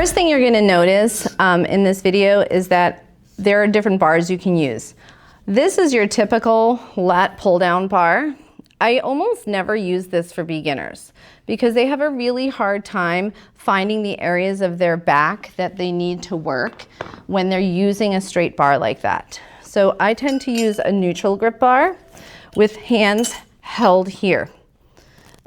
first thing you're gonna notice in this video is that there are different bars you can use. This is your typical lat pull down bar. I almost never use this for beginners because they have a really hard time finding the areas of their back that they need to work when they're using a straight bar like that. So I tend to use a neutral grip bar with hands held here,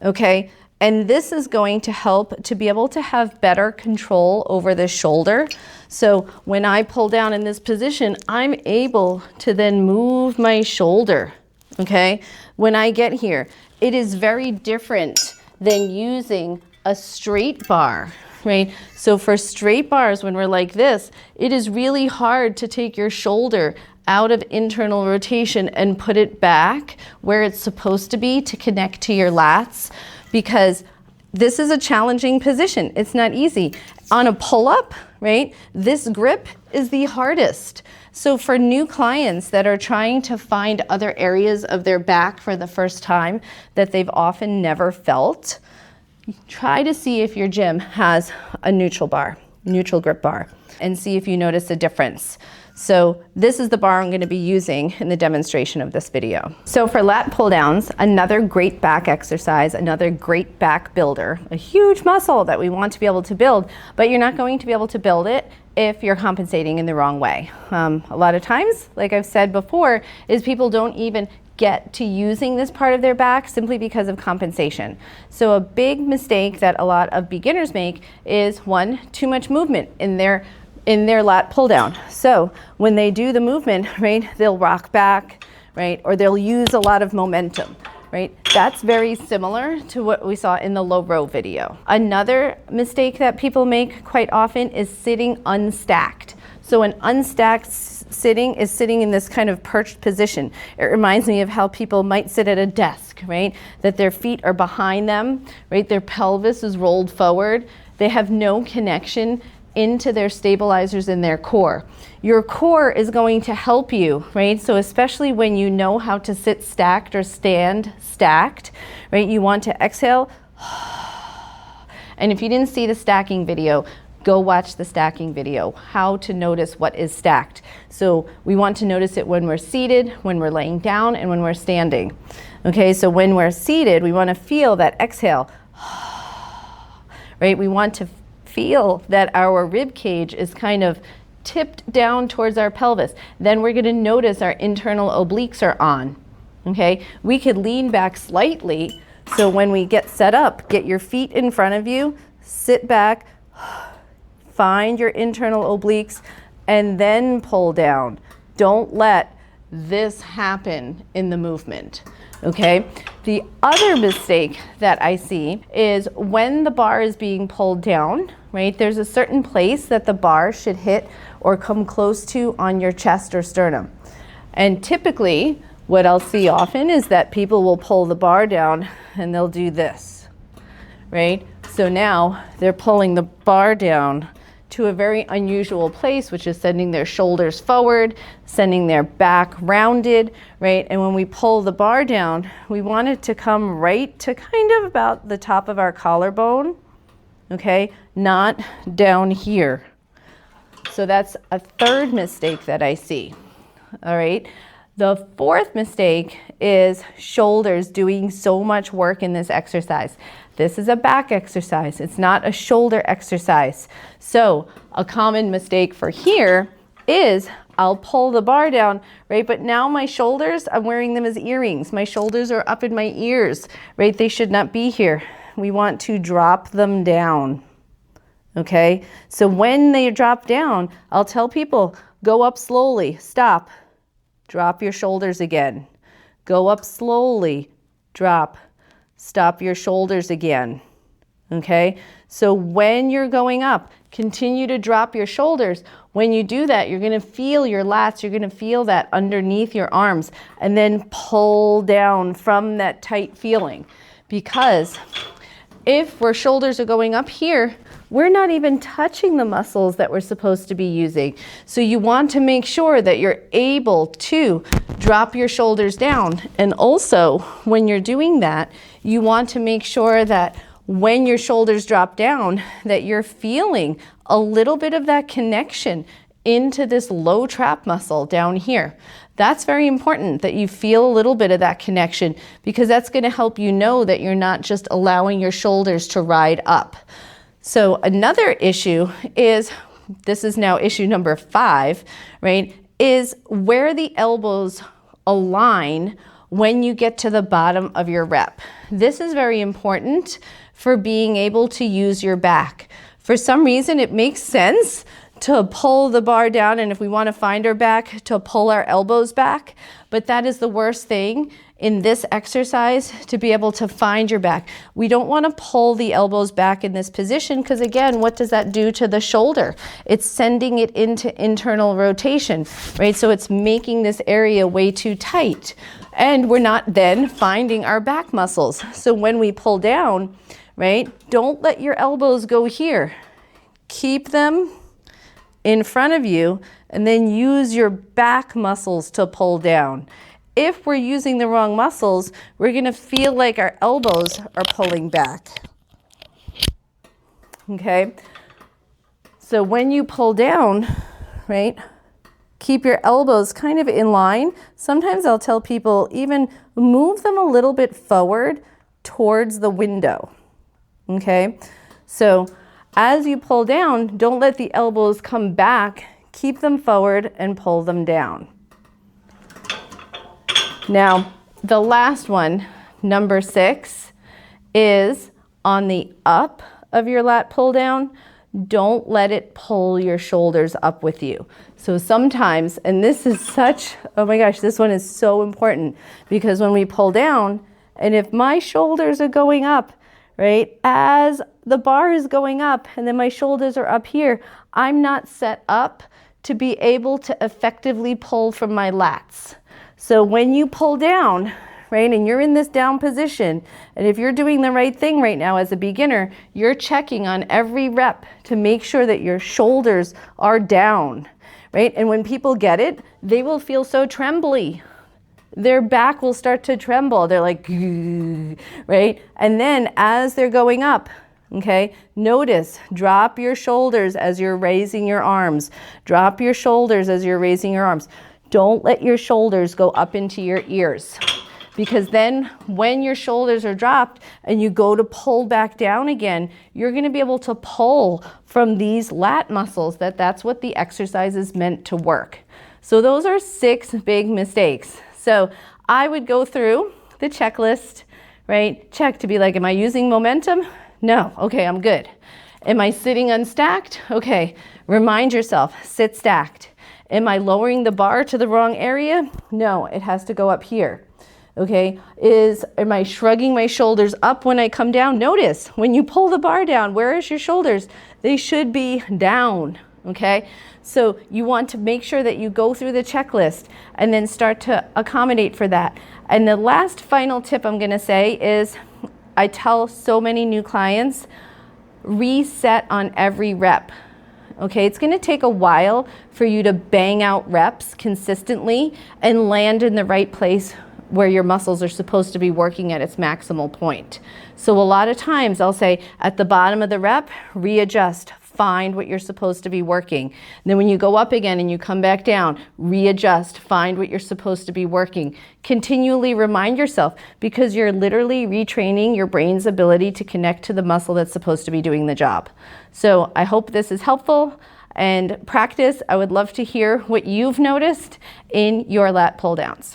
okay? And this is going to help to be able to have better control over the shoulder. So when I pull down in this position, I'm able to then move my shoulder, okay? When I get here, it is very different than using a straight bar, right? So for straight bars, when we're like this, it is really hard to take your shoulder out of internal rotation and put it back where it's supposed to be to connect to your lats, because this is a challenging position. It's not easy. On a pull-up, right, this grip is the hardest. So for new clients that are trying to find other areas of their back for the first time that they've often never felt, try to see if your gym has a neutral bar, neutral grip bar, and see if you notice a difference. So this is the bar I'm going to be using in the demonstration of this video. So for lat pull downs, another great back exercise, another great back builder, a huge muscle that we want to be able to build, but you're not going to be able to build it if you're compensating in the wrong way. A lot of times, like I've said before, is people don't even get to using this part of their back simply because of compensation. So a big mistake that a lot of beginners make is, one, too much movement in their lat pull down. So when they do the movement, right, they'll rock back, right, or they'll use a lot of momentum, right? That's very similar to what we saw in the low row video. Another mistake that people make quite often is sitting unstacked. So an unstacked sitting is sitting in this kind of perched position. It reminds me of how people might sit at a desk, right? That their feet are behind them, right? Their pelvis is rolled forward. They have no connection into their stabilizers in their core. Your core is going to help you, right? So especially when you know how to sit stacked or stand stacked, right? You want to exhale. And if you didn't see the stacking video, go watch the stacking video, how to notice what is stacked. So we want to notice it when we're seated, when we're laying down, and when we're standing. Okay, so when we're seated, we want to feel that exhale, right? We want to feel that our rib cage is kind of tipped down towards our pelvis. Then we're going to notice our internal obliques are on. Okay, we could lean back slightly. So when we get set up, get your feet in front of you, sit back, find your internal obliques, and then pull down. Don't let this happen in the movement. Okay, the other mistake that I see is when the bar is being pulled down, right, there's a certain place that the bar should hit or come close to on your chest or sternum. And typically, what I'll see often is that people will pull the bar down and they'll do this, right? So now they're pulling the bar down to a very unusual place, which is sending their shoulders forward, sending their back rounded, right? And when we pull the bar down, we want it to come right to kind of about the top of our collarbone, okay? Not down here. So that's a third mistake that I see, all right? The fourth mistake is shoulders doing so much work in this exercise. This is a back exercise. It's not a shoulder exercise. So a common mistake for here is I'll pull the bar down, right? But now my shoulders, I'm wearing them as earrings. My shoulders are up in my ears, right? They should not be here. We want to drop them down, okay? So when they drop down, I'll tell people, go up slowly, stop, drop your shoulders again. Go up slowly, drop, stop your shoulders again, okay? So when you're going up, continue to drop your shoulders. When you do that, you're gonna feel your lats, you're gonna feel that underneath your arms, and then pull down from that tight feeling. Because if our shoulders are going up here, we're not even touching the muscles that we're supposed to be using. So you want to make sure that you're able to drop your shoulders down. And also, when you're doing that, you want to make sure that when your shoulders drop down, that you're feeling a little bit of that connection into this low trap muscle down here. That's very important that you feel a little bit of that connection, because that's going to help you know that you're not just allowing your shoulders to ride up. So another issue is, this is now issue number 5, right, is where the elbows align when you get to the bottom of your rep. This is very important for being able to use your back. For some reason, it makes sense to pull the bar down, and if we want to find our back, to pull our elbows back. But that is the worst thing in this exercise, to be able to find your back. We don't want to pull the elbows back in this position, because again, what does that do to the shoulder? It's sending it into internal rotation, right? So it's making this area way too tight, and we're not then finding our back muscles. So when we pull down, right, don't let your elbows go here. Keep them in front of you, and then use your back muscles to pull down. If we're using the wrong muscles, we're going to feel like our elbows are pulling back. Okay? So when you pull down, right, keep your elbows kind of in line. Sometimes I'll tell people even move them a little bit forward towards the window. Okay? So as you pull down, don't let the elbows come back. Keep them forward and pull them down. Now, the last one, number 6, is on the up of your lat pull down. Don't let it pull your shoulders up with you. So sometimes, and this is such, oh my gosh, this one is so important, because when we pull down, and if my shoulders are going up, right, as the bar is going up and then my shoulders are up here, I'm not set up to be able to effectively pull from my lats. So when you pull down, right, and you're in this down position, and if you're doing the right thing right now as a beginner, you're checking on every rep to make sure that your shoulders are down, right? And when people get it, they will feel so trembly. Their back will start to tremble. They're like, right? And then as they're going up, okay, notice, drop your shoulders as you're raising your arms. Drop your shoulders as you're raising your arms. Don't let your shoulders go up into your ears, because then when your shoulders are dropped and you go to pull back down again, you're going to be able to pull from these lat muscles. That's what the exercise is meant to work. So those are 6 big mistakes. So I would go through the checklist, right? Check to be like, am I using momentum? No. Okay, I'm good. Am I sitting unstacked? Okay, remind yourself, sit stacked. Am I lowering the bar to the wrong area? No, it has to go up here. Okay, am I shrugging my shoulders up when I come down? Notice, when you pull the bar down, where is your shoulders? They should be down, okay? So you want to make sure that you go through the checklist and then start to accommodate for that. And the last final tip I'm gonna say is, I tell so many new clients, reset on every rep. Okay, it's gonna take a while for you to bang out reps consistently and land in the right place where your muscles are supposed to be working at its maximal point. So a lot of times I'll say at the bottom of the rep, readjust, find what you're supposed to be working. And then when you go up again and you come back down, readjust, find what you're supposed to be working. Continually remind yourself, because you're literally retraining your brain's ability to connect to the muscle that's supposed to be doing the job. So I hope this is helpful, and practice. I would love to hear what you've noticed in your lat pull downs.